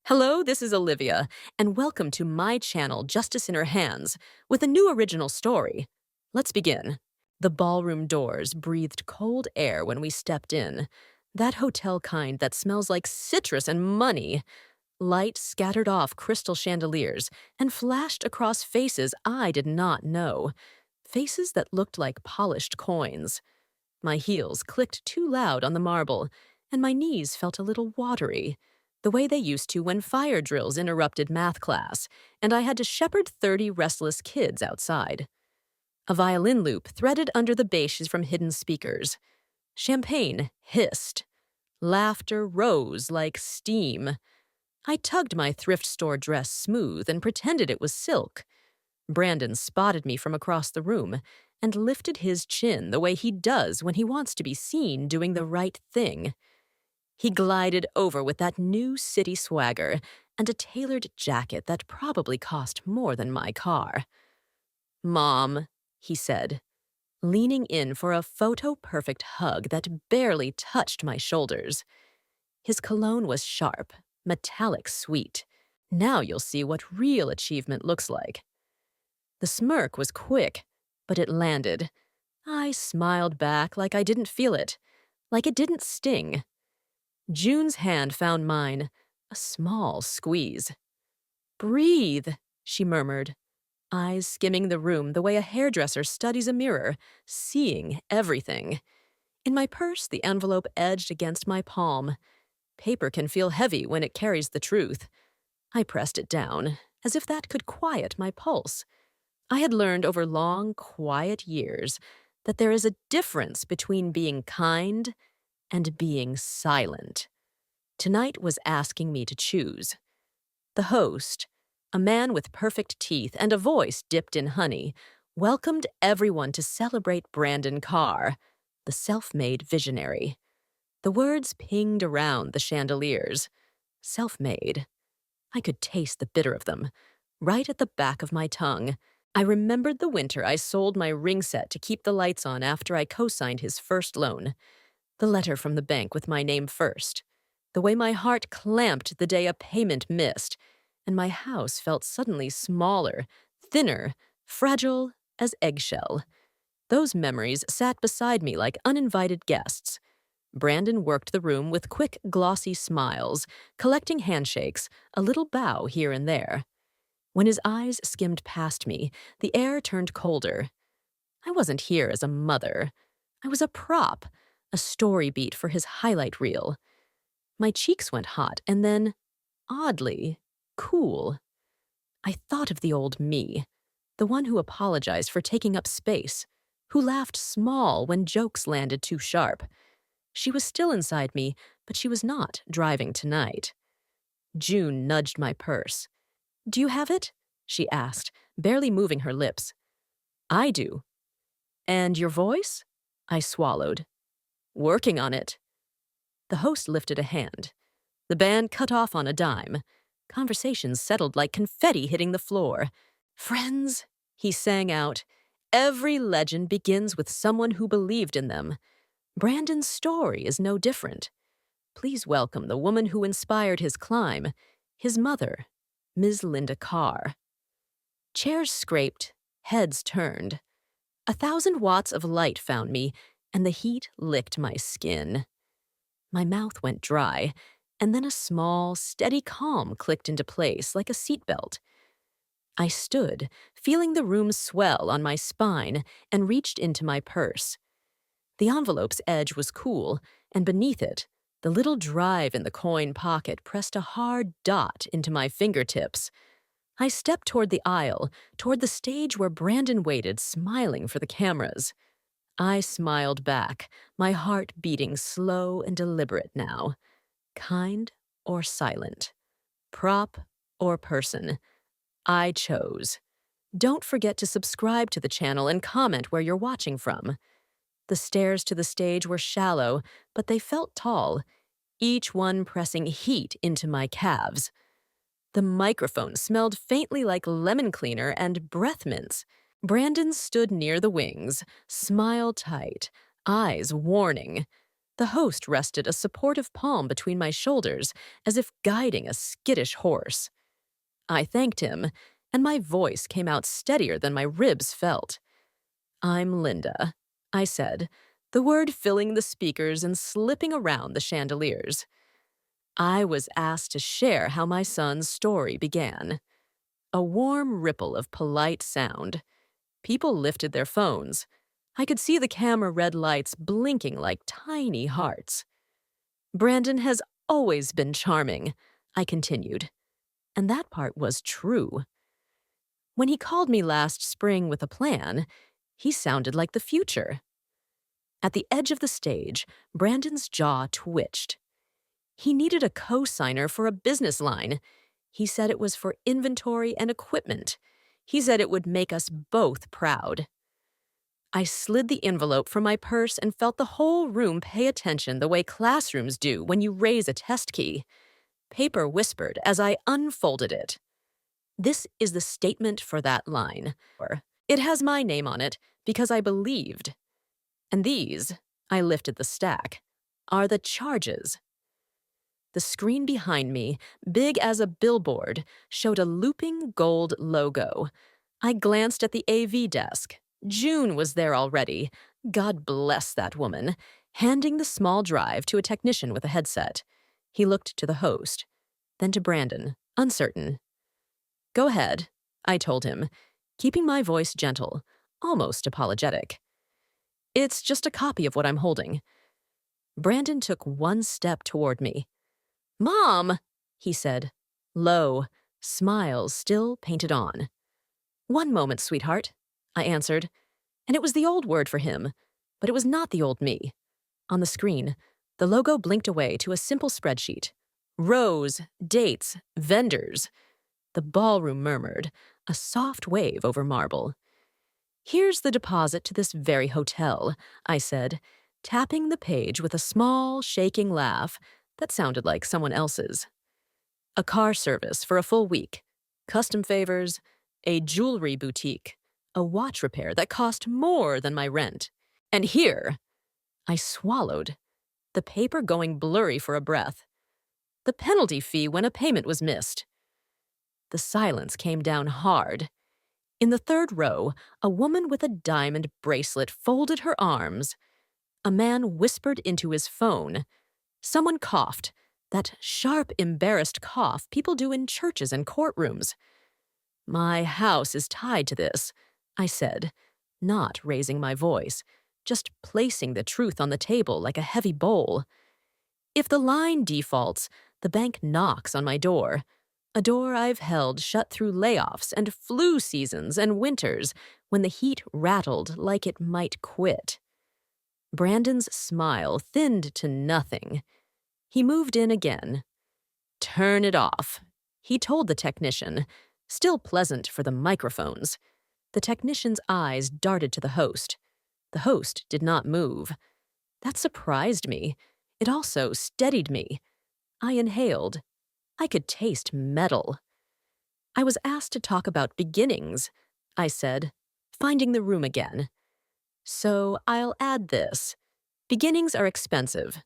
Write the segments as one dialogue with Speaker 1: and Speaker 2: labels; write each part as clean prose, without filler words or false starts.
Speaker 1: Hello, this is Olivia, and welcome to my channel, Justice in Her Hands, with a new original story. Let's begin. The ballroom doors breathed cold air when we stepped in. That hotel kind that smells like citrus and money. Light scattered off crystal chandeliers and flashed across faces I did not know. Faces that looked like polished coins. My heels clicked too loud on the marble, and my knees felt a little watery, the way they used to when fire drills interrupted math class, and I had to shepherd 30 restless kids outside. A violin loop threaded under the bashes from hidden speakers. Champagne hissed. Laughter rose like steam. I tugged my thrift store dress smooth and pretended it was silk. Brandon spotted me from across the room and lifted his chin the way he does when he wants to be seen doing the right thing. He glided over with that new city swagger and a tailored jacket that probably cost more than my car. "Mom," he said, leaning in for a photo-perfect hug that barely touched my shoulders. His cologne was sharp, metallic sweet. Now you'll see what real achievement looks like. The smirk was quick, but it landed. I smiled back like I didn't feel it, like it didn't sting. June's hand found mine, a small squeeze. "Breathe," she murmured, eyes skimming the room the way a hairdresser studies a mirror, seeing everything. In my purse, the envelope edged against my palm. Paper can feel heavy when it carries the truth. I pressed it down, as if that could quiet my pulse. I had learned over long, quiet years that there is a difference between being kind and being silent. Tonight was asking me to choose. The host, a man with perfect teeth and a voice dipped in honey, welcomed everyone to celebrate Brandon Carr, the self-made visionary. The words pinged around the chandeliers. Self-made. I could taste the bitter of them, right at the back of my tongue. I remembered the winter I sold my ring set to keep the lights on after I co-signed his first loan. The letter from the bank with my name first. The way my heart clamped the day a payment missed, and my house felt suddenly smaller, thinner, fragile as eggshell. Those memories sat beside me like uninvited guests. Brandon worked the room with quick, glossy smiles, collecting handshakes, a little bow here and there. When his eyes skimmed past me, the air turned colder. I wasn't here as a mother. I was a prop, a story beat for his highlight reel. My cheeks went hot and then, oddly, cool. I thought of the old me, the one who apologized for taking up space, who laughed small when jokes landed too sharp. She was still inside me, but she was not driving tonight. June nudged my purse. "Do you have it?" she asked, barely moving her lips. "I do." "And your voice?" I swallowed. "Working on it." The host lifted a hand. The band cut off on a dime. Conversations settled like confetti hitting the floor. "Friends," he sang out, "every legend begins with someone who believed in them. Brandon's story is no different. Please welcome the woman who inspired his climb, his mother, Ms. Linda Carr." Chairs scraped, heads turned. 1,000 watts of light found me, and the heat licked my skin. My mouth went dry, and then a small, steady calm clicked into place like a seatbelt. I stood, feeling the room swell on my spine, and reached into my purse. The envelope's edge was cool, and beneath it, the little drive in the coin pocket pressed a hard dot into my fingertips. I stepped toward the aisle, toward the stage where Brandon waited, smiling for the cameras. I smiled back, my heart beating slow and deliberate now. Kind or silent? Prop or person? I chose. Don't forget to subscribe to the channel and comment where you're watching from. The stairs to the stage were shallow, but they felt tall, each one pressing heat into my calves. The microphone smelled faintly like lemon cleaner and breath mints. Brandon stood near the wings, smile tight, eyes warning. The host rested a supportive palm between my shoulders, as if guiding a skittish horse. I thanked him, and my voice came out steadier than my ribs felt. "I'm Linda," I said, the word filling the speakers and slipping around the chandeliers. I was asked to share how my son's story began. A warm ripple of polite sound. People lifted their phones. I could see the camera red lights blinking like tiny hearts. "Brandon has always been charming," I continued. And that part was true. When he called me last spring with a plan, he sounded like the future. At the edge of the stage, Brandon's jaw twitched. He needed a co-signer for a business line. He said it was for inventory and equipment. He said it would make us both proud. I slid the envelope from my purse and felt the whole room pay attention the way classrooms do when you raise a test key. Paper whispered as I unfolded it. "This is the statement for that line. It has my name on it because I believed. And these," I lifted the stack, "are the charges." The screen behind me, big as a billboard, showed a looping gold logo. I glanced at the AV desk. June was there already. God bless that woman, handing the small drive to a technician with a headset. He looked to the host, then to Brandon, uncertain. "Go ahead," I told him, keeping my voice gentle, almost apologetic. "It's just a copy of what I'm holding." Brandon took one step toward me. "Mom," he said, low, smiles still painted on. "One moment, sweetheart," I answered, and it was the old word for him, but it was not the old me. On the screen, the logo blinked away to a simple spreadsheet. Rows, dates, vendors. The ballroom murmured, a soft wave over marble. "Here's the deposit to this very hotel," I said, tapping the page with a small, shaking laugh that sounded like someone else's. "A car service for a full week, custom favors, a jewelry boutique, a watch repair that cost more than my rent. And here," I swallowed, the paper going blurry for a breath, "the penalty fee when a payment was missed." The silence came down hard. In the third row, a woman with a diamond bracelet folded her arms. A man whispered into his phone. Someone coughed, that sharp, embarrassed cough people do in churches and courtrooms. "My house is tied to this," I said, not raising my voice, just placing the truth on the table like a heavy bowl. "If the line defaults, the bank knocks on my door. A door I've held shut through layoffs and flu seasons and winters when the heat rattled like it might quit." Brandon's smile thinned to nothing. He moved in again. "Turn it off," he told the technician, still pleasant for the microphones. The technician's eyes darted to the host. The host did not move. That surprised me. It also steadied me. I inhaled. I could taste metal. "I was asked to talk about beginnings," I said, finding the room again. "So I'll add this. Beginnings are expensive,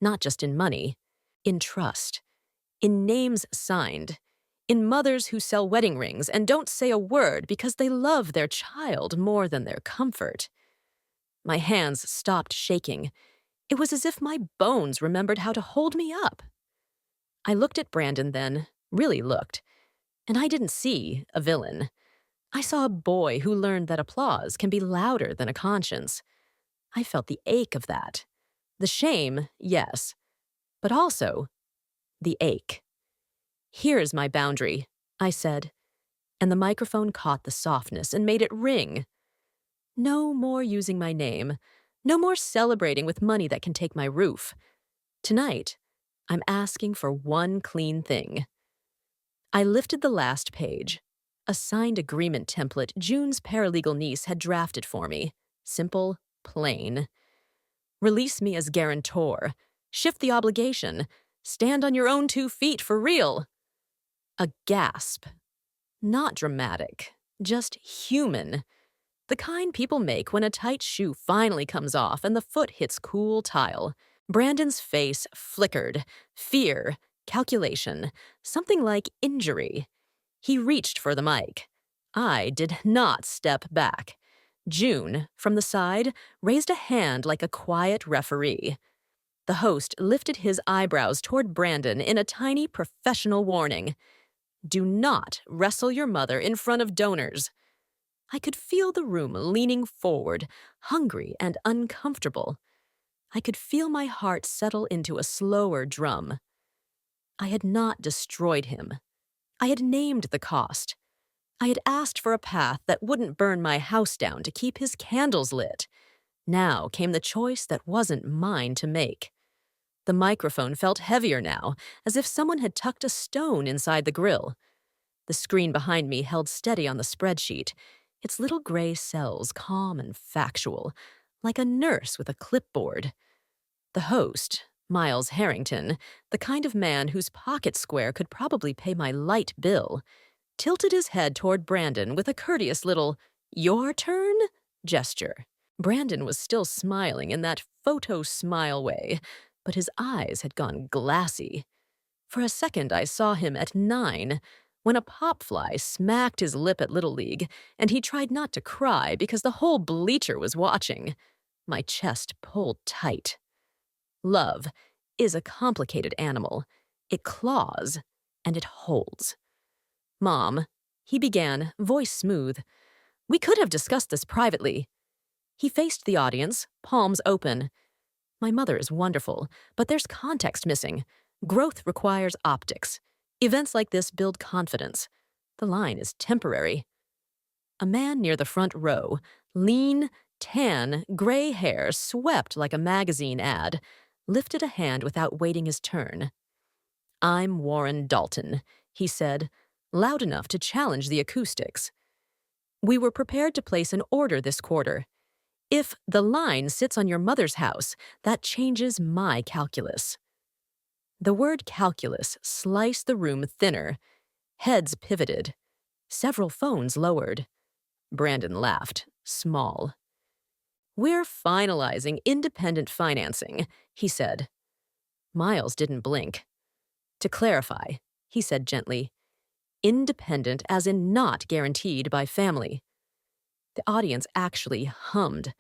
Speaker 1: not just in money, in trust, in names signed, in mothers who sell wedding rings and don't say a word because they love their child more than their comfort." My hands stopped shaking. It was as if my bones remembered how to hold me up. I looked at Brandon then, really looked, and I didn't see a villain. I saw a boy who learned that applause can be louder than a conscience. I felt the ache of that. The shame, yes, but also the ache. "Here's my boundary," I said, and the microphone caught the softness and made it ring. "No more using my name. No more celebrating with money that can take my roof. Tonight, I'm asking for one clean thing." I lifted the last page. A signed agreement template June's paralegal niece had drafted for me. Simple, plain. "Release me as guarantor. Shift the obligation. Stand on your own 2 feet for real." A gasp. Not dramatic, just human. The kind people make when a tight shoe finally comes off and the foot hits cool tile. Brandon's face flickered. Fear, calculation, something like injury. He reached for the mic. I did not step back. June, from the side, raised a hand like a quiet referee. The host lifted his eyebrows toward Brandon in a tiny professional warning. Do not wrestle your mother in front of donors. I could feel the room leaning forward, hungry and uncomfortable. I could feel my heart settle into a slower drum. I had not destroyed him. I had named the cost. I had asked for a path that wouldn't burn my house down to keep his candles lit. Now came the choice that wasn't mine to make. The microphone felt heavier now, as if someone had tucked a stone inside the grill. The screen behind me held steady on the spreadsheet, its little gray cells calm and factual, like a nurse with a clipboard. The host, Miles Harrington, the kind of man whose pocket square could probably pay my light bill, tilted his head toward Brandon with a courteous little, "Your turn?" gesture. Brandon was still smiling in that photo smile way, but his eyes had gone glassy. For a second, I saw him at 9, when a popfly smacked his lip at Little League, and he tried not to cry because the whole bleacher was watching. My chest pulled tight. Love is a complicated animal. It claws, and it holds. Mom, he began, voice smooth. We could have discussed this privately. He faced the audience, palms open. My mother is wonderful, but there's context missing. Growth requires optics. Events like this build confidence. The line is temporary. A man near the front row, lean, tan, gray hair swept like a magazine ad, lifted a hand without waiting his turn. I'm Warren Dalton, he said, loud enough to challenge the acoustics. We were prepared to place an order this quarter. If the line sits on your mother's house, that changes my calculus. The word calculus sliced the room thinner. Heads pivoted. Several phones lowered. Brandon laughed, small. We're finalizing independent financing, he said. Miles didn't blink. To clarify, he said gently, independent as in not guaranteed by family. The audience actually hummed.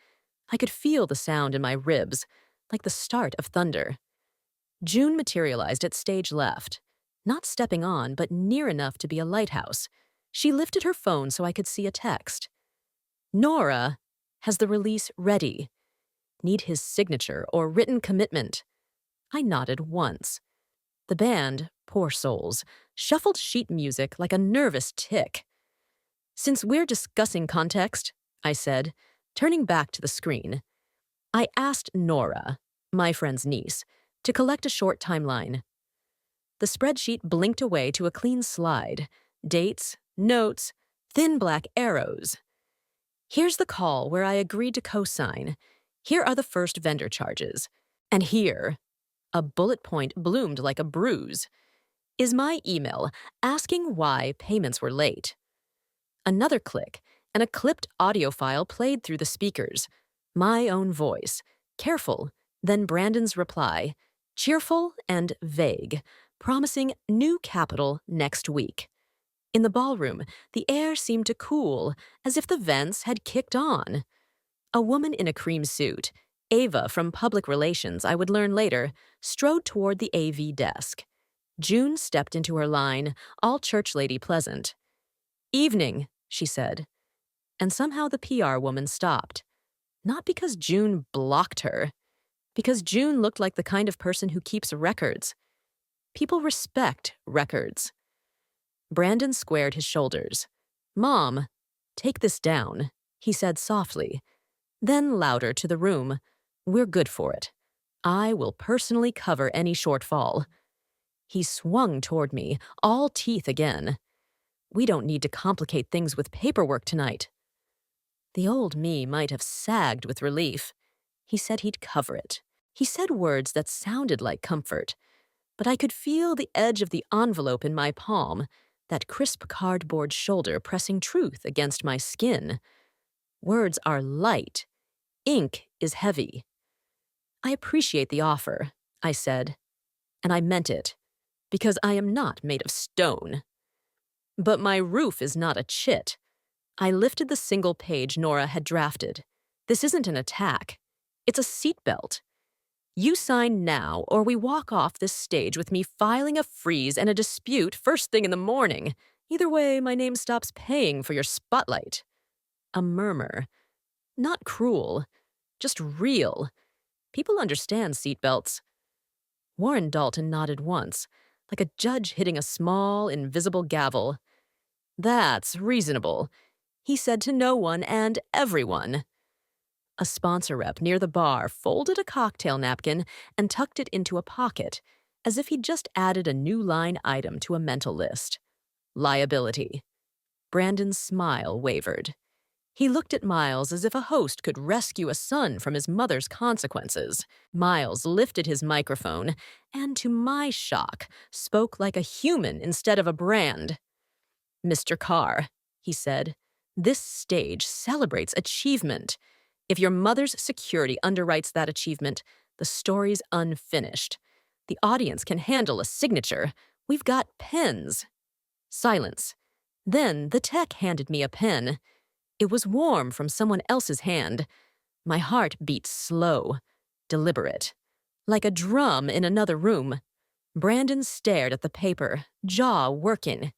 Speaker 1: I could feel the sound in my ribs, like the start of thunder. June materialized at stage left, not stepping on, but near enough to be a lighthouse. She lifted her phone so I could see a text. Nora has the release ready. Need his signature or written commitment. I nodded once. The band, poor souls, shuffled sheet music like a nervous tick. Since we're discussing context, I said, turning back to the screen, I asked Nora, my friend's niece, to collect a short timeline. The spreadsheet blinked away to a clean slide. Dates, notes, thin black arrows. Here's the call where I agreed to co-sign. Here are the first vendor charges. And here, a bullet point bloomed like a bruise, is my email asking why payments were late. Another click, and a clipped audio file played through the speakers. My own voice, careful, then Brandon's reply, cheerful and vague, promising new capital next week. In the ballroom, the air seemed to cool, as if the vents had kicked on. A woman in a cream suit, Ava from Public Relations, I would learn later, strode toward the AV desk. June stepped into her line, all church lady pleasant. Evening, she said. And somehow the PR woman stopped. Not because June blocked her, because June looked like the kind of person who keeps records. People respect records. Brandon squared his shoulders. Mom, take this down, he said softly. Then louder to the room. We're good for it. I will personally cover any shortfall. He swung toward me, all teeth again. We don't need to complicate things with paperwork tonight. The old me might have sagged with relief. He said he'd cover it. He said words that sounded like comfort, but I could feel the edge of the envelope in my palm, that crisp cardboard shoulder pressing truth against my skin. Words are light. Ink is heavy. I appreciate the offer, I said, and I meant it, because I am not made of stone. But my roof is not a chit. I lifted the single page Nora had drafted. This isn't an attack. It's a seatbelt. You sign now, or we walk off this stage with me filing a freeze and a dispute first thing in the morning. Either way, my name stops paying for your spotlight. A murmur. Not cruel, just real. People understand seatbelts. Warren Dalton nodded once, like a judge hitting a small, invisible gavel. That's reasonable, he said to no one and everyone. A sponsor rep near the bar folded a cocktail napkin and tucked it into a pocket, as if he'd just added a new line item to a mental list. Liability. Brandon's smile wavered. He looked at Miles as if a host could rescue a son from his mother's consequences. Miles lifted his microphone and, to my shock, spoke like a human instead of a brand. Mr. Carr, he said, this stage celebrates achievement. If your mother's security underwrites that achievement, the story's unfinished. The audience can handle a signature. We've got pens. Silence. Then the tech handed me a pen. It was warm from someone else's hand. My heart beat slow, deliberate, like a drum in another room. Brandon stared at the paper, jaw working.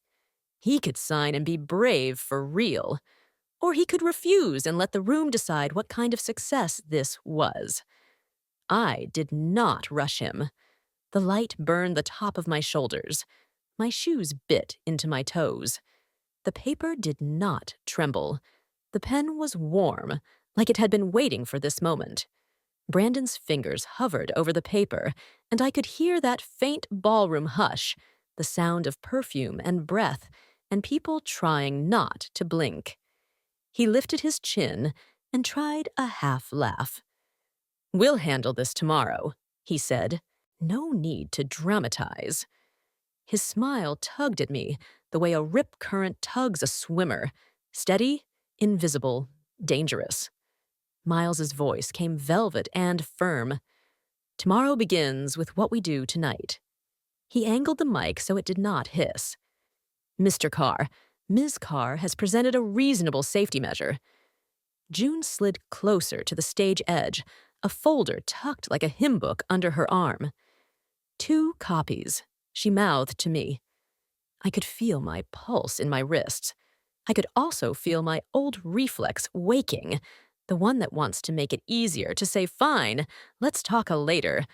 Speaker 1: He could sign and be brave for real. Or he could refuse and let the room decide what kind of success this was. I did not rush him. The light burned the top of my shoulders. My shoes bit into my toes. The paper did not tremble. The pen was warm, like it had been waiting for this moment. Brandon's fingers hovered over the paper, and I could hear that faint ballroom hush, the sound of perfume and breath, and people trying not to blink. He lifted his chin and tried a half laugh. We'll handle this tomorrow, he said. No need to dramatize. His smile tugged at me the way a rip current tugs a swimmer. Steady, invisible, dangerous. Miles's voice came velvet and firm. Tomorrow begins with what we do tonight. He angled the mic so it did not hiss. Mr. Carr, Ms. Carr has presented a reasonable safety measure. June slid closer to the stage edge, a folder tucked like a hymn book under her arm. 2 copies, she mouthed to me. I could feel my pulse in my wrists. I could also feel my old reflex waking, the one that wants to make it easier to say, fine, let's talk later.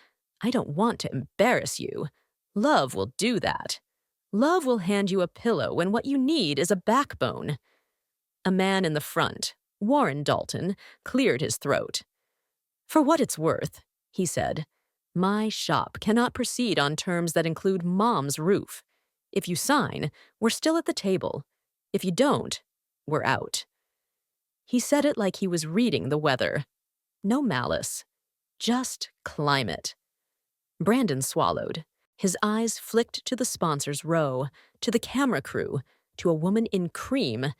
Speaker 1: I don't want to embarrass you. Love will do that. Love will hand you a pillow when what you need is a backbone. A man in the front, Warren Dalton, cleared his throat. For what it's worth, he said, my shop cannot proceed on terms that include Mom's roof. If you sign, we're still at the table. If you don't, we're out. He said it like he was reading the weather. No malice, just climate. Brandon swallowed. His eyes flicked to the sponsors' row, to the camera crew, to a woman in cream,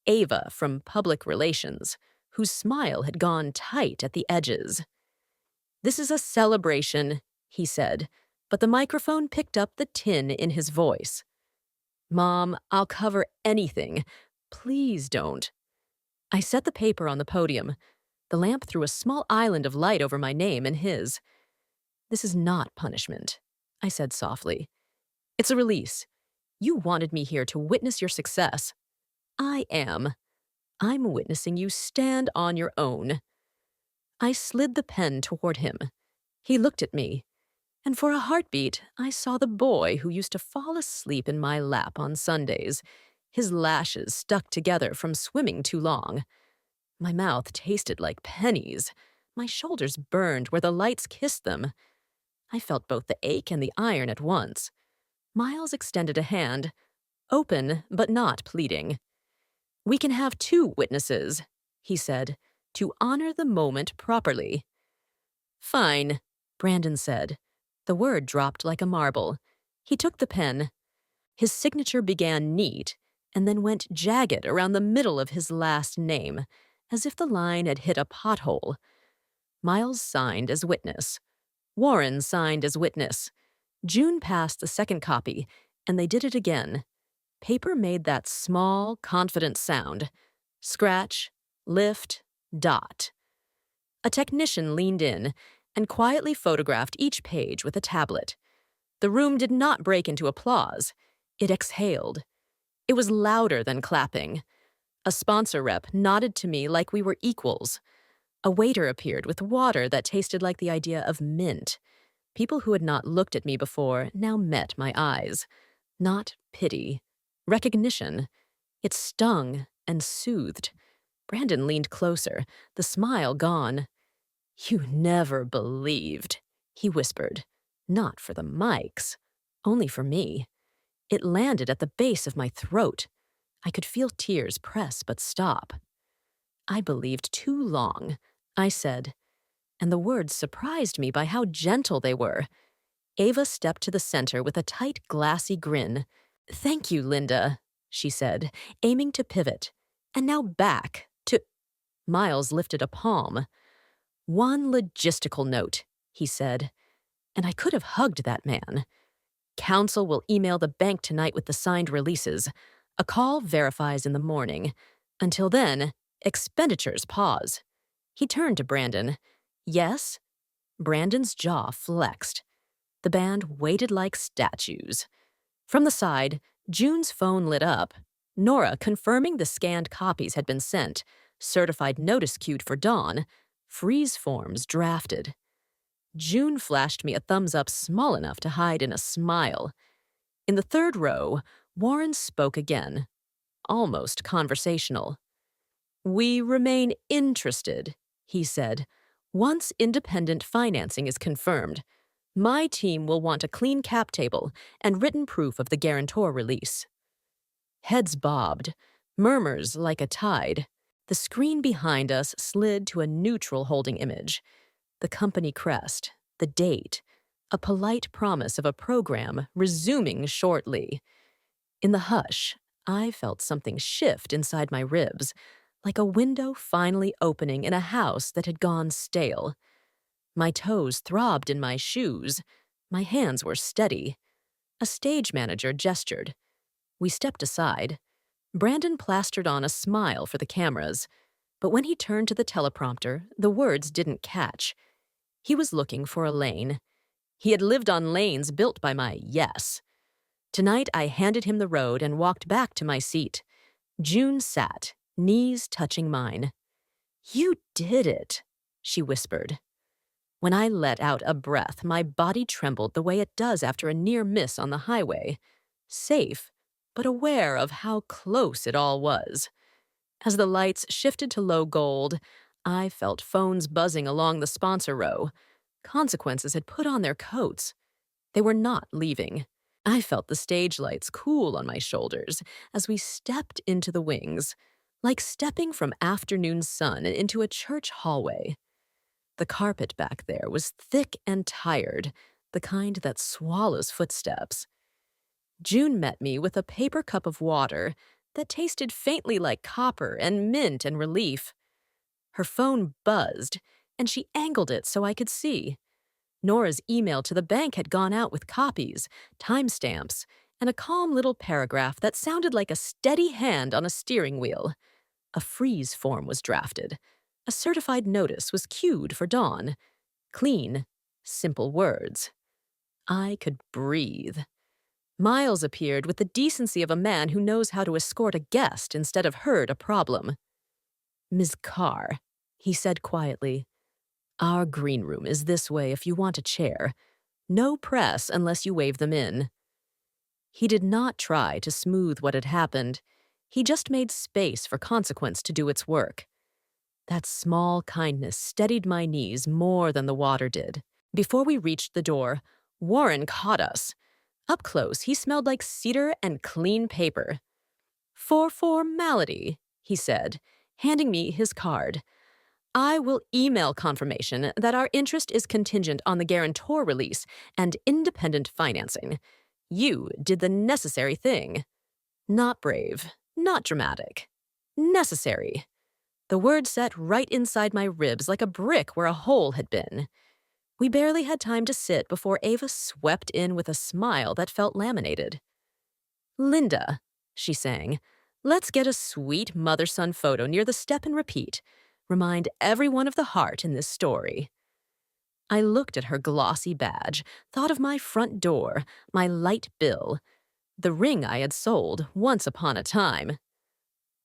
Speaker 1: Ava from Public Relations, whose smile had gone tight at the edges. This is a celebration, he said, but the microphone picked up the tin in his voice. Mom, I'll cover anything. Please don't. I set the paper on the podium. The lamp threw a small island of light over my name and his. This is not punishment, I said softly. It's a release. You wanted me here to witness your success. I am. I'm witnessing you stand on your own. I slid the pen toward him. He looked at me, and for a heartbeat, I saw the boy who used to fall asleep in my lap on Sundays, his lashes stuck together from swimming too long. My mouth tasted like pennies. My shoulders burned where the lights kissed them. I felt both the ache and the iron at once. Miles extended a hand, open but not pleading. We can have 2 witnesses, he said, to honor the moment properly. Fine, Brandon said. The word dropped like a marble. He took the pen. His signature began neat and then went jagged around the middle of his last name, as if the line had hit a pothole. Miles signed as witness. Warren signed as witness. June passed the second copy, and they did it again. Paper made that small, confident sound. Scratch, lift, dot. A technician leaned in and quietly photographed each page with a tablet. The room did not break into applause. It exhaled. It was louder than clapping. A sponsor rep nodded to me like we were equals. A waiter appeared with water that tasted like the idea of mint. People who had not looked at me before now met my eyes. Not pity. Recognition. It stung and soothed. Brandon leaned closer, the smile gone. "You never believed," he whispered. Not for the mics. Only for me. It landed at the base of my throat. I could feel tears press but stop. "I believed too long," I said, and the words surprised me by how gentle they were. Ava stepped to the center with a tight, glassy grin. "Thank you, Linda," she said, aiming to pivot. "And now back to—" Miles lifted a palm. "One logistical note," he said, and I could have hugged that man. "Council will email the bank tonight with the signed releases. A call verifies in the morning. Until then, expenditures pause." He turned to Brandon. "Yes?" Brandon's jaw flexed. The band waited like statues. From the side, June's phone lit up. Nora confirming the scanned copies had been sent. Certified notice queued for dawn. Freeze forms drafted. June flashed me a thumbs up small enough to hide in a smile. In the third row, Warren spoke again. Almost conversational. "We remain interested," he said. "Once independent financing is confirmed, my team will want a clean cap table and written proof of the guarantor release." Heads bobbed, murmurs like a tide. The screen behind us slid to a neutral holding image. The company crest, the date, a polite promise of a program resuming shortly. In the hush, I felt something shift inside my ribs, like a window finally opening in a house that had gone stale. My toes throbbed in my shoes. My hands were steady. A stage manager gestured. We stepped aside. Brandon plastered on a smile for the cameras, but when he turned to the teleprompter, the words didn't catch. He was looking for a lane. He had lived on lanes built by my yes. Tonight I handed him the road and walked back to my seat. June sat, knees touching mine. "You did it," she whispered. When I let out a breath, my body trembled the way it does after a near miss on the highway. Safe, but aware of how close it all was. As the lights shifted to low gold, I felt phones buzzing along the sponsor row. Consequences had put on their coats. They were not leaving. I felt the stage lights cool on my shoulders as we stepped into the wings, like stepping from afternoon sun into a church hallway. The carpet back there was thick and tired, the kind that swallows footsteps. June met me with a paper cup of water that tasted faintly like copper and mint and relief. Her phone buzzed, and she angled it so I could see. Nora's email to the bank had gone out with copies, timestamps, and a calm little paragraph that sounded like a steady hand on a steering wheel. A freeze form was drafted. A certified notice was queued for dawn. Clean, simple words. I could breathe. Miles appeared with the decency of a man who knows how to escort a guest instead of herd a problem. "Ms. Carr," he said quietly, "our green room is this way if you want a chair. No press unless you wave them in." He did not try to smooth what had happened. He just made space for consequence to do its work. That small kindness steadied my knees more than the water did. Before we reached the door, Warren caught us. Up close, he smelled like cedar and clean paper. "For formality," he said, handing me his card. "I will email confirmation that our interest is contingent on the guarantor release and independent financing. You did the necessary thing. Not brave, not dramatic. Necessary." The word set right inside my ribs like a brick where a hole had been. We barely had time to sit before Ava swept in with a smile that felt laminated. "Linda," she sang, "let's get a sweet mother-son photo near the step and repeat. Remind everyone of the heart in this story." I looked at her glossy badge, thought of my front door, my light bill, the ring I had sold once upon a time.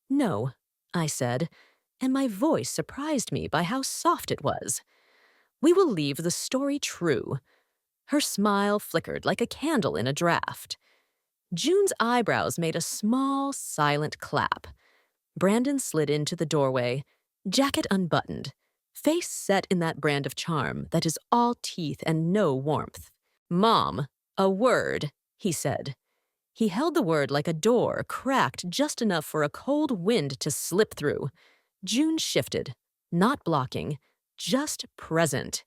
Speaker 1: "No," I said, and my voice surprised me by how soft it was. "We will leave the story true." Her smile flickered like a candle in a draft. June's eyebrows made a small, silent clap. Brandon slid into the doorway, jacket unbuttoned, face set in that brand of charm that is all teeth and no warmth. "Mom, a word," he said. He held the word like a door cracked just enough for a cold wind to slip through. June shifted, not blocking, just present.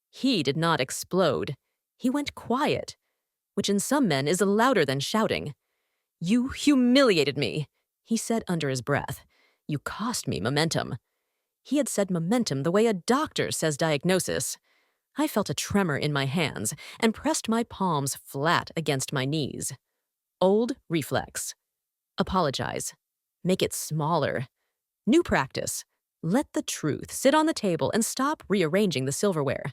Speaker 1: He did not explode. He went quiet, which in some men is louder than shouting. "You humiliated me," he said under his breath. "You cost me momentum." He had said momentum the way a doctor says diagnosis. I felt a tremor in my hands and pressed my palms flat against my knees. Old reflex. Apologize. Make it smaller. New practice. Let the truth sit on the table and stop rearranging the silverware.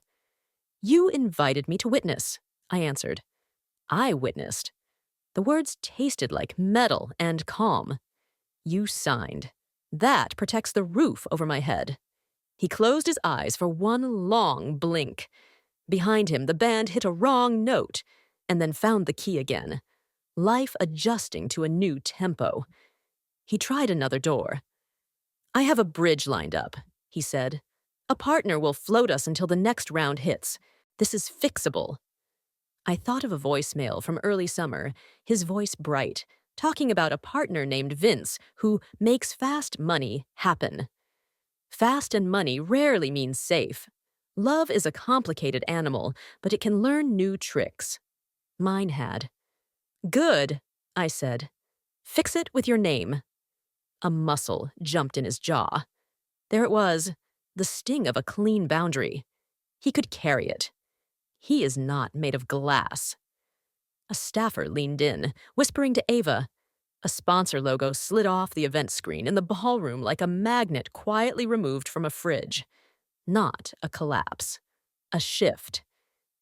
Speaker 1: "You invited me to witness," I answered. I witnessed. The words tasted like metal and calm. "You signed. That protects the roof over my head." He closed his eyes for one long blink. Behind him, the band hit a wrong note and then found the key again, life adjusting to a new tempo. He tried another door. "I have a bridge lined up," he said. "A partner will float us until the next round hits. This is fixable." I thought of a voicemail from early summer, his voice bright, talking about a partner named Vince who makes fast money happen. Fast and money rarely means safe. Love is a complicated animal, but it can learn new tricks. Mine had. "Good," I said. "Fix it with your name." A muscle jumped in his jaw. There it was, the sting of a clean boundary. He could carry it. He is not made of glass. A staffer leaned in, whispering to Ava. A sponsor logo slid off the event screen in the ballroom like a magnet quietly removed from a fridge. Not a collapse. A shift.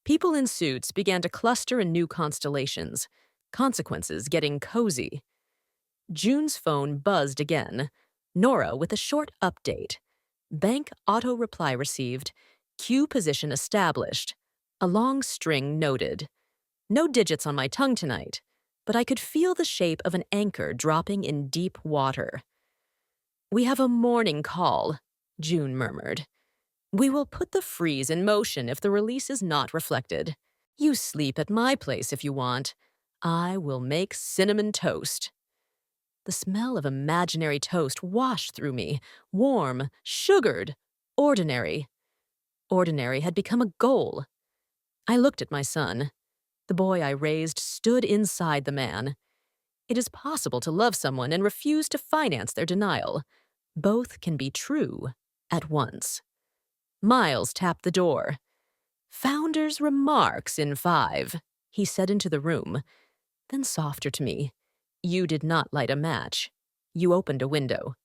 Speaker 1: People in suits began to cluster in new constellations, consequences getting cozy. June's phone buzzed again. Nora with a short update. Bank auto reply received. Queue position established. A long string noted. No digits on my tongue tonight, but I could feel the shape of an anchor dropping in deep water. "We have a morning call," June murmured. "We will put the freeze in motion if the release is not reflected. You sleep at my place if you want. I will make cinnamon toast." The smell of imaginary toast washed through me, warm, sugared, ordinary. Ordinary had become a goal. I looked at my son. The boy I raised stood inside the man. It is possible to love someone and refuse to finance their denial. Both can be true at once. Miles tapped the door. "Founder's remarks in 5, he said into the room. Then softer to me. "You did not light a match. You opened a window."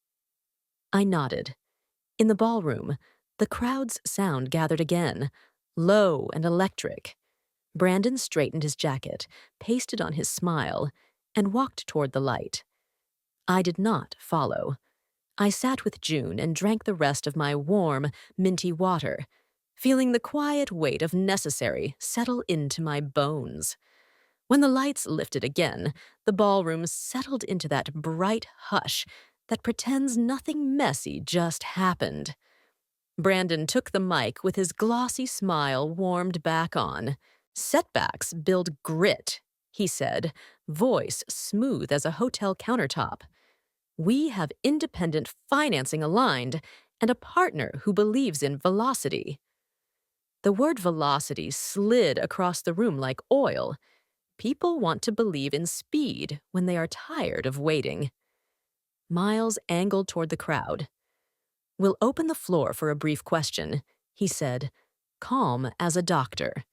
Speaker 1: I nodded. In the ballroom, the crowd's sound gathered again, low and electric. Brandon straightened his jacket, pasted on his smile, and walked toward the light. I did not follow. I sat with June and drank the rest of my warm, minty water, feeling the quiet weight of necessary settle into my bones. When the lights lifted again, the ballroom settled into that bright hush that pretends nothing messy just happened. Brandon took the mic with his glossy smile warmed back on. "Setbacks build grit," he said, voice smooth as a hotel countertop. "We have independent financing aligned and a partner who believes in velocity." The word velocity slid across the room like oil. People want to believe in speed when they are tired of waiting. Miles angled toward the crowd. We'll open the floor for a brief question, he said, calm as a doctor.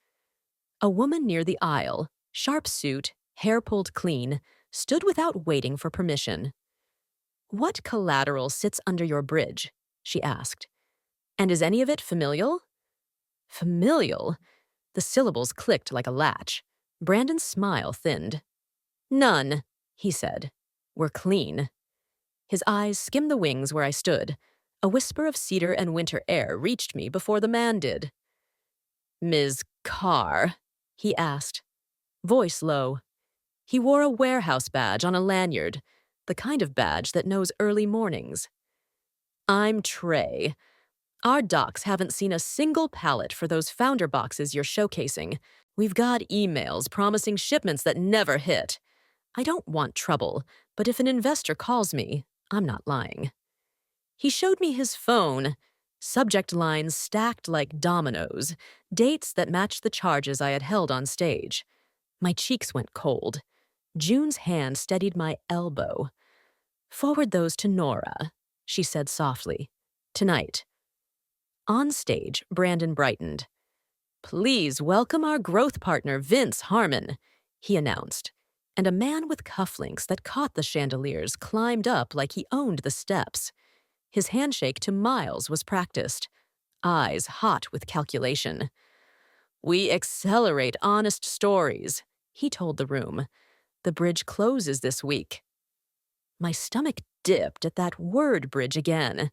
Speaker 1: A woman near the aisle, sharp suit, hair pulled clean, stood without waiting for permission. What collateral sits under your bridge? She asked. And is any of it familial? Familial? The syllables clicked like a latch. Brandon's smile thinned. None, he said. We're clean. His eyes skimmed the wings where I stood. A whisper of cedar and winter air reached me before the man did. Ms. Carr, he asked, voice low. He wore a warehouse badge on a lanyard, the kind of badge that knows early mornings. I'm Trey. Our docks haven't seen a single pallet for those founder boxes you're showcasing. We've got emails promising shipments that never hit. I don't want trouble, but if an investor calls me, I'm not lying. He showed me his phone. Subject lines stacked like dominoes, dates that matched the charges I had held on stage. My cheeks went cold. June's hand steadied my elbow. Forward those to Nora, she said softly. Tonight. On stage, Brandon brightened. Please welcome our growth partner, Vince Harmon, he announced. And a man with cufflinks that caught the chandeliers climbed up like he owned the steps. His handshake to Miles was practiced, eyes hot with calculation. We accelerate honest stories, he told the room. The bridge closes this week. My stomach dipped at that word bridge again.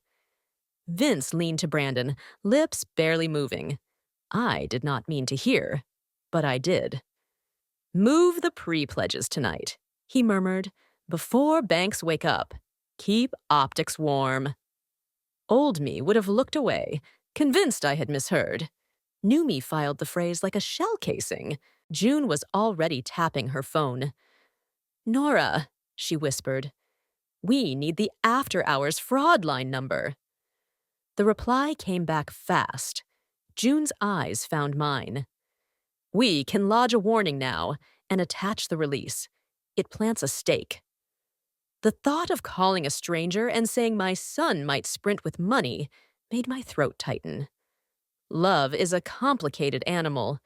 Speaker 1: Vince leaned to Brandon, lips barely moving. I did not mean to hear, but I did. Move the pre-pledges tonight, he murmured, before banks wake up. Keep optics warm. Old me would have looked away, convinced I had misheard. New me filed the phrase like a shell casing. June was already tapping her phone. Nora, she whispered, we need the after-hours fraud line number. The reply came back fast. June's eyes found mine. We can lodge a warning now and attach the release. It plants a stake. The thought of calling a stranger and saying my son might sprint with money made my throat tighten. Love is a complicated animal.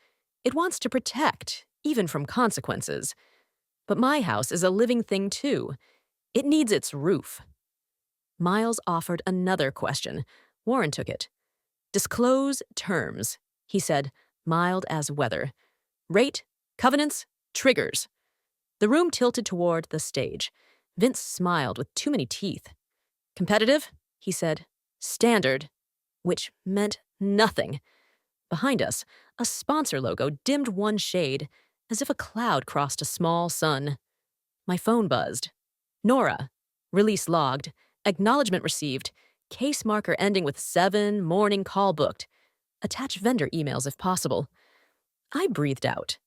Speaker 1: It wants to protect, even from consequences. But my house is a living thing too. It needs its roof. Miles offered another question. Warren took it. Disclose terms, he said, mild as weather. Rate, covenants, triggers. The room tilted toward the stage. Vince smiled with too many teeth. Competitive, he said. Standard, which meant nothing. Behind us, a sponsor logo dimmed one shade, as if a cloud crossed a small sun. My phone buzzed. Nora. Release logged. Acknowledgement received. Case marker ending with 7, morning call booked. Attach vendor emails if possible. I breathed out.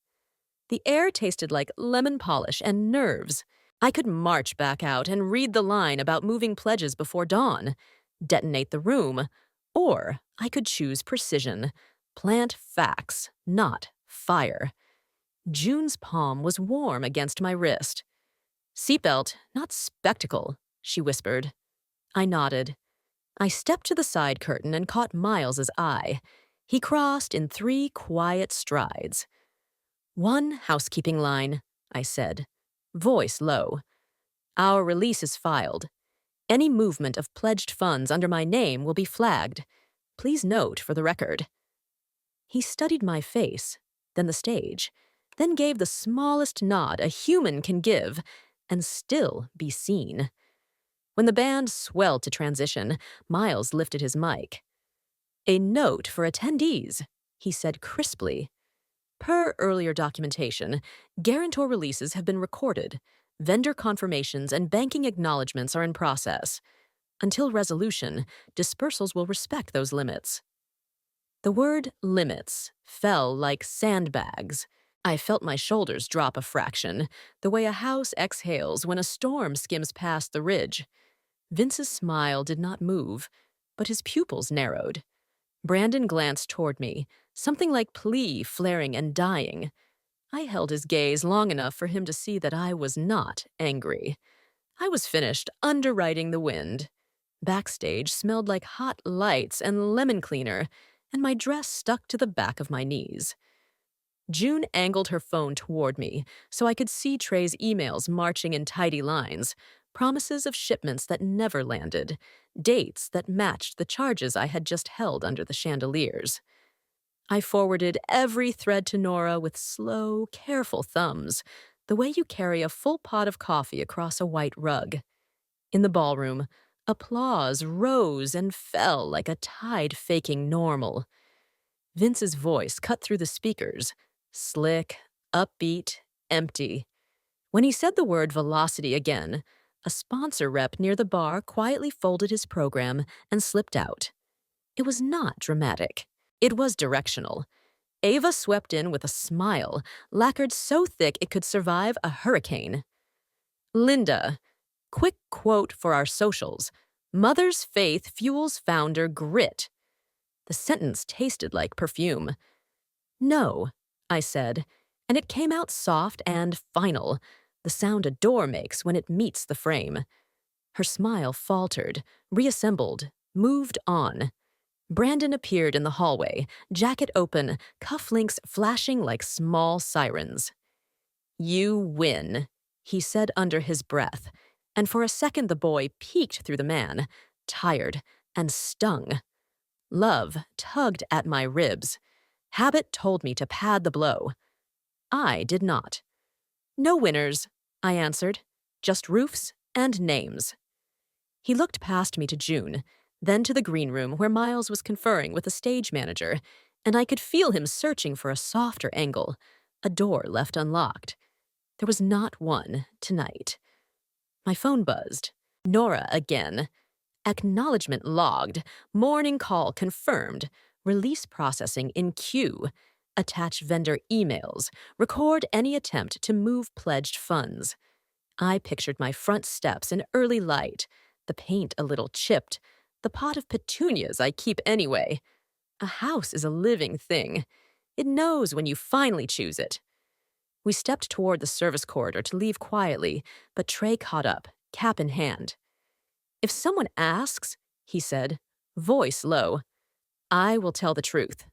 Speaker 1: The air tasted like lemon polish and nerves. I could march back out and read the line about moving pledges before dawn, detonate the room, or I could choose precision, plant facts, not fire. June's palm was warm against my wrist. Seatbelt, not spectacle, she whispered. I nodded. I stepped to the side curtain and caught Miles's eye. He crossed in 3 quiet strides. One housekeeping line, I said, voice low. Our release is filed. Any movement of pledged funds under my name will be flagged. Please note for the record. He studied my face, then the stage, then gave the smallest nod a human can give and still be seen. When the band swelled to transition, Miles lifted his mic. A note for attendees, he said crisply. Per earlier documentation, guarantor releases have been recorded. Vendor confirmations and banking acknowledgments are in process. Until resolution, dispersals will respect those limits. The word limits fell like sandbags. I felt my shoulders drop a fraction, the way a house exhales when a storm skims past the ridge. Vince's smile did not move, but his pupils narrowed. Brandon glanced toward me, something like plea flaring and dying. I held his gaze long enough for him to see that I was not angry. I was finished underwriting the wind. Backstage smelled like hot lights and lemon cleaner, and my dress stuck to the back of my knees. June angled her phone toward me so I could see Trey's emails marching in tidy lines, promises of shipments that never landed, dates that matched the charges I had just held under the chandeliers. I forwarded every thread to Nora with slow, careful thumbs, the way you carry a full pot of coffee across a white rug. In the ballroom, applause rose and fell like a tide faking normal. Vince's voice cut through the speakers, slick, upbeat, empty. When he said the word velocity again, a sponsor rep near the bar quietly folded his program and slipped out. It was not dramatic. It was directional. Ava swept in with a smile, lacquered so thick it could survive a hurricane. Linda, quick quote for our socials. Mother's faith fuels founder grit. The sentence tasted like perfume. No, I said, and it came out soft and final, the sound a door makes when it meets the frame. Her smile faltered, reassembled, moved on. Brandon appeared in the hallway, jacket open, cufflinks flashing like small sirens. "You win," he said under his breath, and for a second the boy peeked through the man, tired and stung. Love tugged at my ribs. Habit told me to pad the blow. I did not. "No winners," I answered. "Just roofs and names." He looked past me to June, then to the green room where Miles was conferring with a stage manager, and I could feel him searching for a softer angle, a door left unlocked. There was not one tonight. My phone buzzed. Nora again. Acknowledgement logged. Morning call confirmed. Release processing in queue. Attach vendor emails. Record any attempt to move pledged funds. I pictured my front steps in early light, the paint a little chipped, the pot of petunias I keep anyway. A house is a living thing. It knows when you finally choose it. We stepped toward the service corridor to leave quietly, but Trey caught up, cap in hand. "If someone asks," he said, voice low, "I will tell the truth.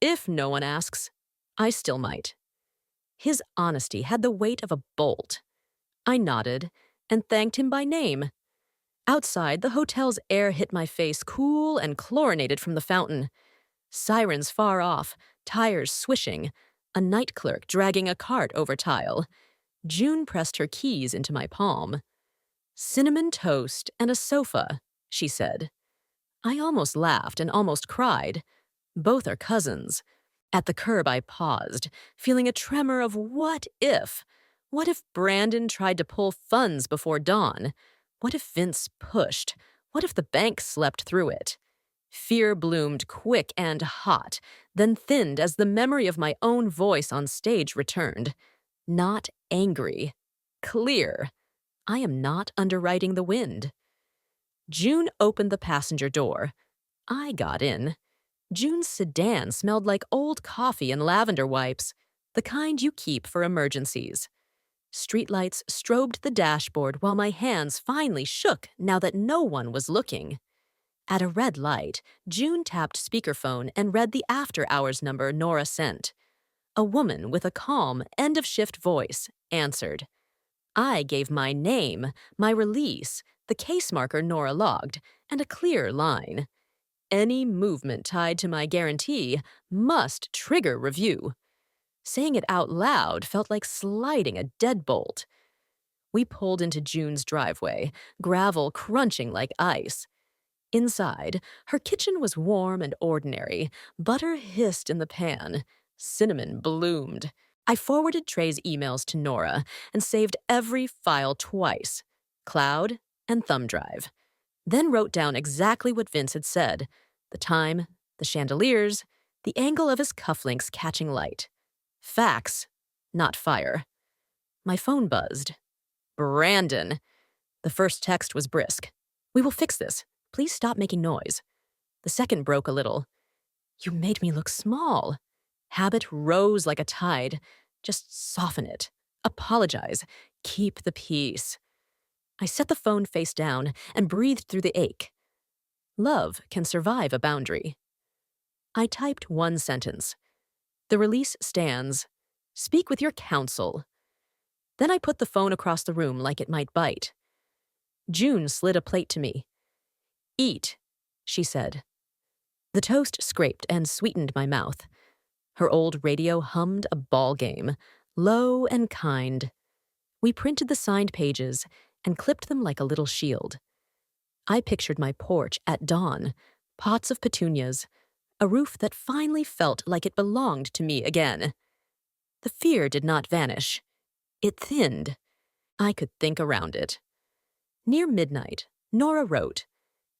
Speaker 1: If no one asks, I still might." His honesty had the weight of a bolt. I nodded and thanked him by name. Outside, the hotel's air hit my face cool and chlorinated from the fountain. Sirens far off, tires swishing, a night clerk dragging a cart over tile. June pressed her keys into my palm. "Cinnamon toast and a sofa," she said. I almost laughed and almost cried. Both are cousins. At the curb I paused, feeling a tremor of what if? What if Brandon tried to pull funds before dawn? What if Vince pushed? What if the bank slept through it? Fear bloomed quick and hot, then thinned as the memory of my own voice on stage returned. Not angry. Clear. I am not underwriting the wind. June opened the passenger door. I got in. June's sedan smelled like old coffee and lavender wipes, the kind you keep for emergencies. Streetlights strobed the dashboard while my hands finally shook now that no one was looking. At a red light, June tapped speakerphone and read the after-hours number Nora sent. A woman with a calm, end-of-shift voice answered. I gave my name, my release, the case marker Nora logged, and a clear line. Any movement tied to my guarantee must trigger review. Saying it out loud felt like sliding a deadbolt. We pulled into June's driveway, gravel crunching like ice. Inside, her kitchen was warm and ordinary. Butter hissed in the pan. Cinnamon bloomed. I forwarded Trey's emails to Nora and saved every file twice, cloud and thumb drive. Then wrote down exactly what Vince had said, the time, the chandeliers, the angle of his cufflinks catching light. Facts, not fire. My phone buzzed. Brandon. The first text was brisk. "We will fix this. Please stop making noise." The second broke a little. "You made me look small." Habit rose like a tide. Just soften it. Apologize. Keep the peace. I set the phone face down and breathed through the ache. Love can survive a boundary. I typed one sentence. The release stands. Speak with your counsel. Then I put the phone across the room like it might bite. June slid a plate to me. Eat, she said. The toast scraped and sweetened my mouth. Her old radio hummed a ball game, low and kind. We printed the signed pages and clipped them like a little shield. I pictured my porch at dawn, pots of petunias, a roof that finally felt like it belonged to me again. The fear did not vanish. It thinned. I could think around it. Near midnight, Nora wrote,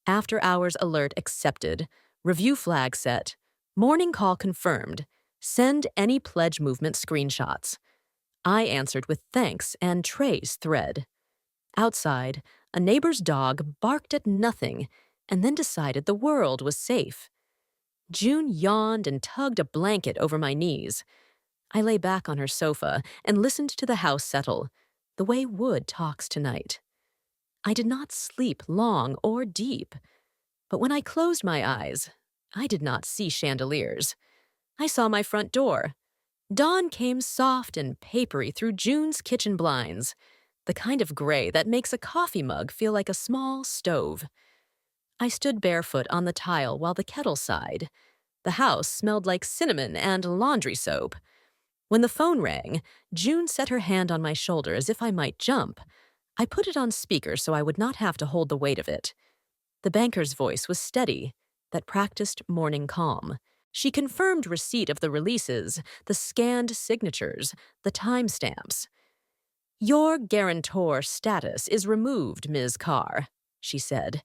Speaker 1: "After hours alert accepted, review flag set, morning call confirmed, send any pledge movement screenshots." I answered with thanks and Trey's thread. Outside, a neighbor's dog barked at nothing and then decided the world was safe. June yawned and tugged a blanket over my knees. I lay back on her sofa and listened to the house settle, the way wood talks tonight. I did not sleep long or deep, but when I closed my eyes, I did not see chandeliers. I saw my front door. Dawn came soft and papery through June's kitchen blinds, the kind of gray that makes a coffee mug feel like a small stove. I stood barefoot on the tile while the kettle sighed. The house smelled like cinnamon and laundry soap. When the phone rang, June set her hand on my shoulder as if I might jump. I put it on speaker so I would not have to hold the weight of it. The banker's voice was steady, that practiced morning calm. She confirmed receipt of the releases, the scanned signatures, the timestamps. "Your guarantor status is removed, Ms. Carr," she said,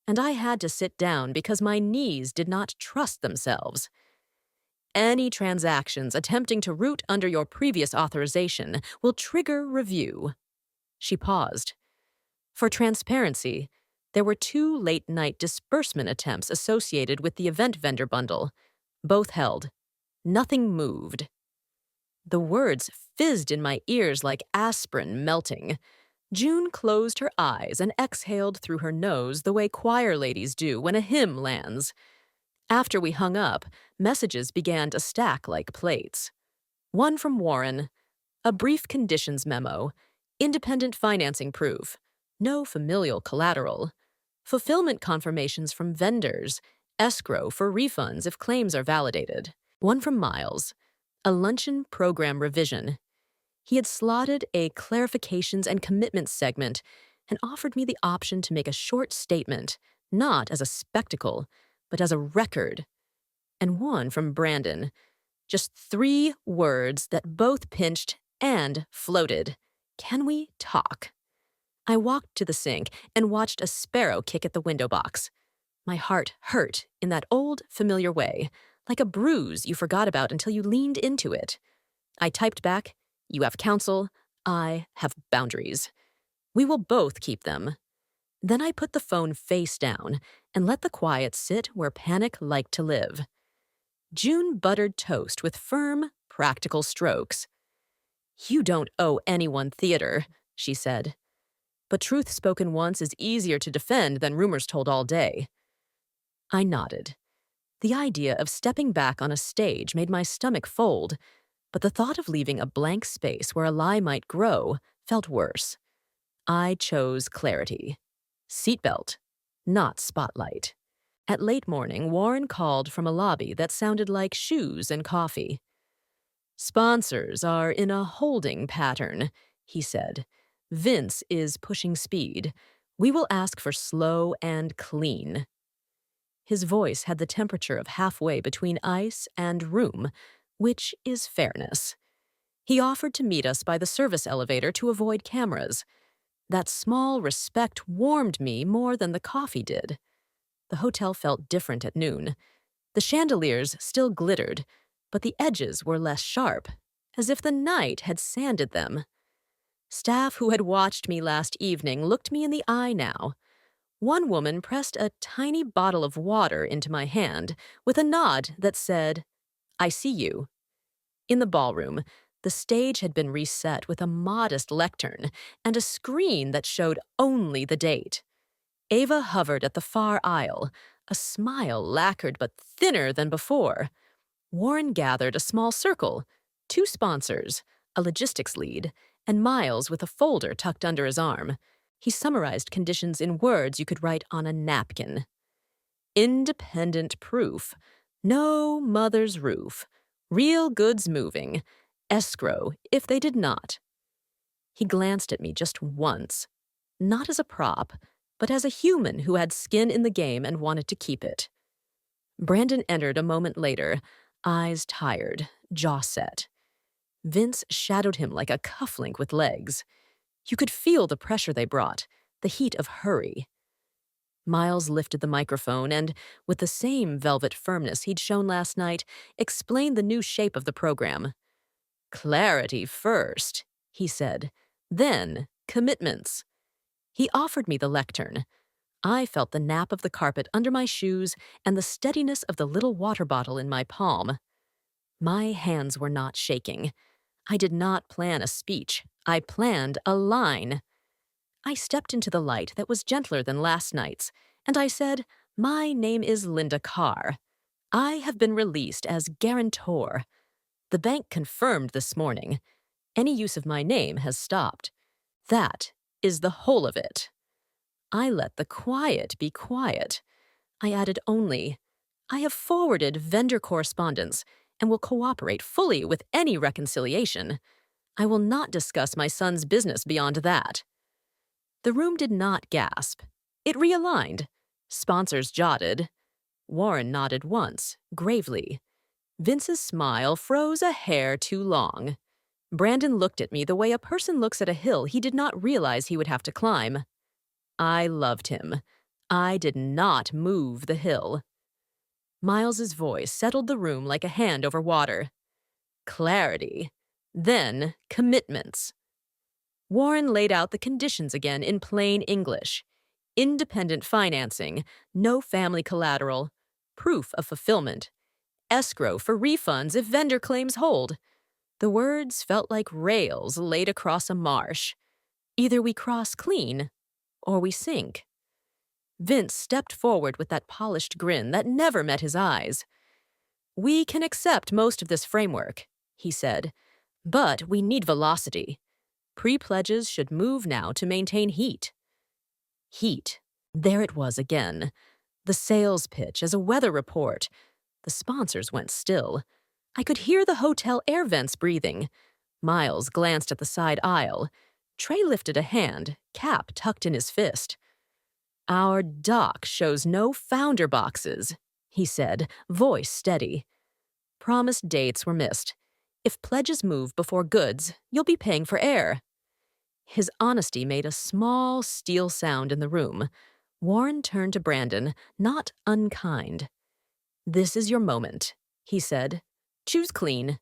Speaker 1: and I had to sit down because my knees did not trust themselves. "Any transactions attempting to root under your previous authorization will trigger review." She paused. For transparency, there were 2 late-night disbursement attempts associated with the event vendor bundle. Both held. Nothing moved. The words fizzed in my ears like aspirin melting. June closed her eyes and exhaled through her nose the way choir ladies do when a hymn lands. After we hung up, messages began to stack like plates. One from Warren, a brief conditions memo, independent financing proof, no familial collateral, fulfillment confirmations from vendors, escrow for refunds if claims are validated. One from Miles, a luncheon program revision. He had slotted a clarifications and commitments segment and offered me the option to make a short statement, not as a spectacle, but as a record. And one from Brandon, just 3 words that both pinched and floated. "Can we talk?" I walked to the sink and watched a sparrow kick at the window box. My heart hurt in that old, familiar way, like a bruise you forgot about until you leaned into it. I typed back, "You have counsel, I have boundaries. We will both keep them." Then I put the phone face down and let the quiet sit where panic liked to live. June buttered toast with firm, practical strokes. "You don't owe anyone theater," she said. "But truth spoken once is easier to defend than rumors told all day." I nodded. The idea of stepping back on a stage made my stomach fold, but the thought of leaving a blank space where a lie might grow felt worse. I chose clarity. Seatbelt, not spotlight. At late morning, Warren called from a lobby that sounded like shoes and coffee. "Sponsors are in a holding pattern," he said. "Vince is pushing speed. We will ask for slow and clean." His voice had the temperature of halfway between ice and room, which is fairness. He offered to meet us by the service elevator to avoid cameras. That small respect warmed me more than the coffee did. The hotel felt different at noon. The chandeliers still glittered, but the edges were less sharp, as if the night had sanded them. Staff who had watched me last evening looked me in the eye now. One woman pressed a tiny bottle of water into my hand with a nod that said, "I see you." In the ballroom, the stage had been reset with a modest lectern and a screen that showed only the date. Ava hovered at the far aisle, a smile lacquered but thinner than before. Warren gathered a small circle, two sponsors, a logistics lead, and Miles with a folder tucked under his arm. He summarized conditions in words you could write on a napkin. Independent proof. No mother's roof. Real goods moving. Escrow if they did not. He glanced at me just once, not as a prop, but as a human who had skin in the game and wanted to keep it. Brandon entered a moment later, eyes tired, jaw set. Vince shadowed him like a cufflink with legs. You could feel the pressure they brought, the heat of hurry. Miles lifted the microphone and, with the same velvet firmness he'd shown last night, explained the new shape of the program. Clarity first, he said. Then, commitments. He offered me the lectern. I felt the nap of the carpet under my shoes and the steadiness of the little water bottle in my palm. My hands were not shaking. I did not plan a speech. I planned a line. I stepped into the light that was gentler than last night's, and I said, "My name is Linda Carr. I have been released as guarantor. The bank confirmed this morning. Any use of my name has stopped. That is the whole of it." I let the quiet be quiet. I added only, "I have forwarded vendor correspondence and will cooperate fully with any reconciliation. I will not discuss my son's business beyond that." The room did not gasp. It realigned. Sponsors jotted. Warren nodded once, gravely. Vince's smile froze a hair too long. Brandon looked at me the way a person looks at a hill he did not realize he would have to climb. I loved him. I did not move the hill. Miles's voice settled the room like a hand over water. Clarity. Then commitments. Warren laid out the conditions again in plain English. Independent financing, no family collateral, proof of fulfillment, escrow for refunds if vendor claims hold. The words felt like rails laid across a marsh. Either we cross clean, or we sink. Vince stepped forward with that polished grin that never met his eyes. "We can accept most of this framework," he said, "but we need velocity. Pre-pledges should move now to maintain heat." Heat. There it was again. The sales pitch as a weather report. The sponsors went still. I could hear the hotel air vents breathing. Miles glanced at the side aisle. Trey lifted a hand, cap tucked in his fist. "Our doc shows no founder boxes," he said, voice steady. "Promised dates were missed. If pledges move before goods, you'll be paying for air." His honesty made a small steel sound in the room. Warren turned to Brandon, not unkind. "This is your moment," he said. "Choose clean."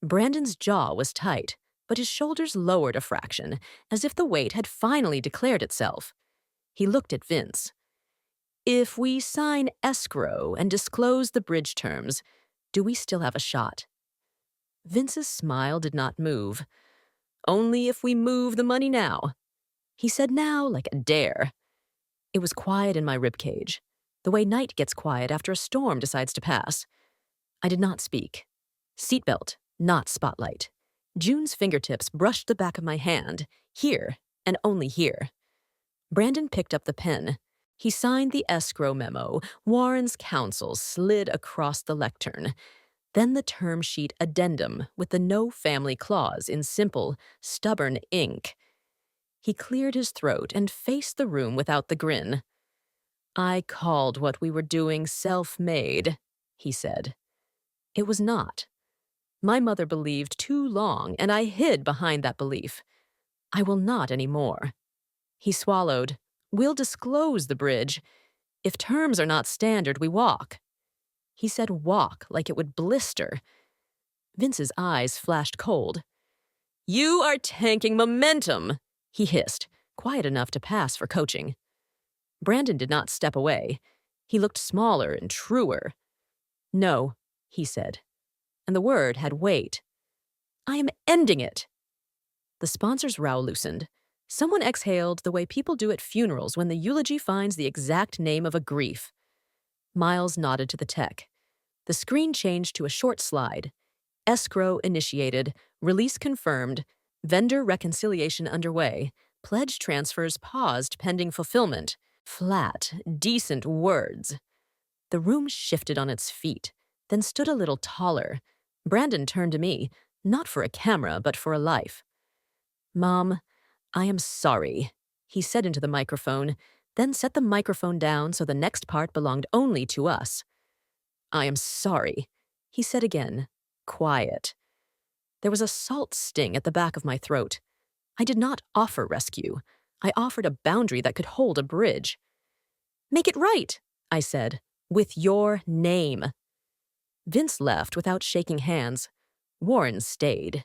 Speaker 1: Brandon's jaw was tight, but his shoulders lowered a fraction, as if the weight had finally declared itself. He looked at Vince. "If we sign escrow and disclose the bridge terms, do we still have a shot?" Vince's smile did not move. "Only if we move the money now." He said now like a dare. It was quiet in my ribcage, the way night gets quiet after a storm decides to pass. I did not speak. Seatbelt, not spotlight. June's fingertips brushed the back of my hand, here and only here. Brandon picked up the pen. He signed the escrow memo. Warren's counsel slid across the lectern. Then the term sheet addendum with the no family clause in simple, stubborn ink. He cleared his throat and faced the room without the grin. "I called what we were doing self-made," he said. It was not. My mother believed too long, and I hid behind that belief. I will not anymore. He swallowed. "We'll disclose the bridge. If terms are not standard, we walk." He said walk like it would blister. Vince's eyes flashed cold. "You are tanking momentum," he hissed, quiet enough to pass for coaching. Brandon did not step away. He looked smaller and truer. "No," he said, and the word had weight. "I am ending it." The sponsor's brow loosened. Someone exhaled the way people do at funerals when the eulogy finds the exact name of a grief. Miles nodded to the tech. The screen changed to a short slide. Escrow initiated, release confirmed, vendor reconciliation underway, pledge transfers paused pending fulfillment. Flat, decent words. The room shifted on its feet, then stood a little taller. Brandon turned to me, not for a camera, but for a life. "Mom, I am sorry," he said into the microphone, then set the microphone down so the next part belonged only to us. "I am sorry," he said again, quiet. There was a salt sting at the back of my throat. I did not offer rescue. I offered a boundary that could hold a bridge. "Make it right," I said, "with your name." Vince left without shaking hands. Warren stayed.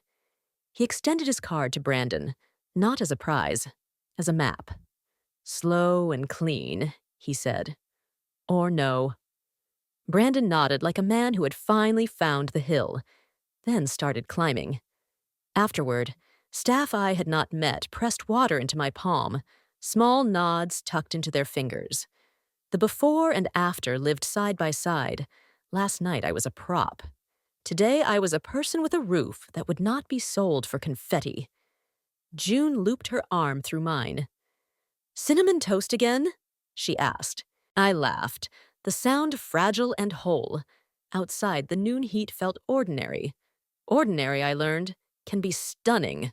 Speaker 1: He extended his card to Brandon, not as a prize, as a map. "Slow and clean," he said. "Or no." Brandon nodded like a man who had finally found the hill, then started climbing. Afterward, staff I had not met pressed water into my palm, small nods tucked into their fingers. The before and after lived side by side. Last night I was a prop. Today I was a person with a roof that would not be sold for confetti. June looped her arm through mine. "Cinnamon toast again?" she asked. I laughed, the sound fragile and whole. Outside, the noon heat felt ordinary. Ordinary, I learned, can be stunning.